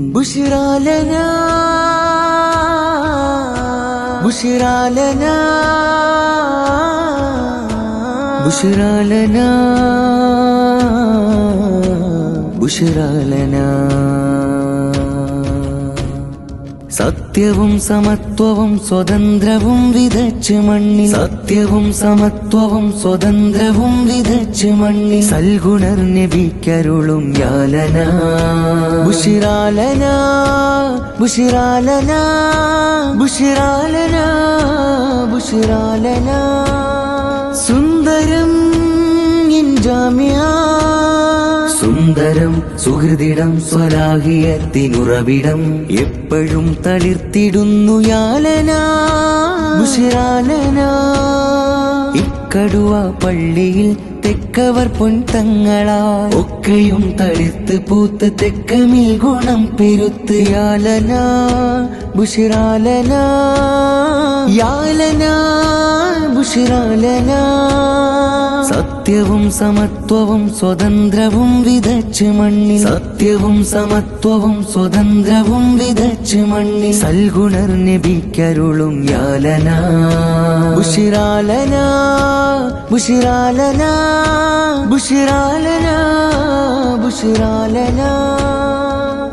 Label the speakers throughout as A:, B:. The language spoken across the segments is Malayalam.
A: بشرى لنا بشرى لنا بشرى لنا بشرى لنا സത്യവും സമത്വവും സ്വതന്ത്രവും വിതച്ച് മണ്ണിൽ സത്യവും സമത്വവും സ്വതന്ത്രവും വിതച്ച് മണ്ണിൽ സൽഗുണർ നബിക്കരുളും യാലന ബുശ്റാ ലനാ ബുശ്റാ ലനാ ബുശ്റാ ലനാ ബുശ്റാ ലനാ സുന്ദരം ജാമിഅ സുന്ദരം സുഹൃദിടം സ്വലാഹിയത്തിനുറവിടം എപ്പോഴും തളിർത്തിടുന്നു യാലന ബുശ്റാ ലനാ ഇക്കടുവ പള്ളിയിൽ തെക്കവർ പൊൻതങ്ങളാൽ ഒക്കെയും തളിർത്ത് പൂത്ത് തെക്കമിൽ ഗുണം പെരുത്ത് യാലന ബുശ്റാ ലനാ യാലന ബുശ്റാ ലനാ സത്യവും സമത്വവും സ്വതന്ത്രവും വിതച്ച് മണ്ണിൽ സത്യവും സമത്വവും സ്വതന്ത്രവും വിതച്ച് മണ്ണിൽ സൽഗുണർ നബിക്കരുളും യാലന ബുശ്റാ ലനാ ബുശ്റാ ലനാ ബുശ്റാ ലനാ ബുശ്റാ ലനാ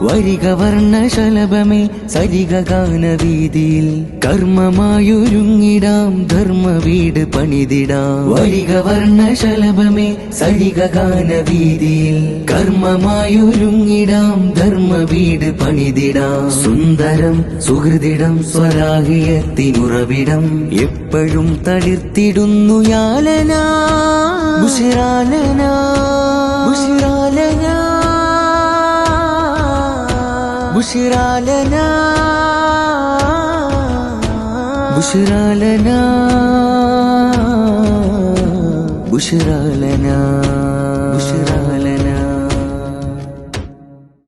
A: വരിക വർണ്ണശലഭമേ സരിക ഗാനവീതിയിൽ കർമ്മമായൊരുങ്ങിടാം ധർമ്മ വീട് പണിതിടാം വരിക വർണ്ണശലഭമേ സരിക ഗാനവീതിയിൽ കർമ്മമായൊരുങ്ങിടാം ധർമ്മ വീട് പണിതിടാം സുന്ദരം സുഹൃദിടം സ്വലാഹിയത്തിനുറവിടം എപ്പോഴും തളിർത്തിടുന്നു യാലന ബുശ്റാ ലനാ ബുശ്റാ ലനാ ബുശ്റാ ലനാ ബുശ്റാ ലനാ ബുശ്റാ ലനാ ബുശ്റാ ലനാ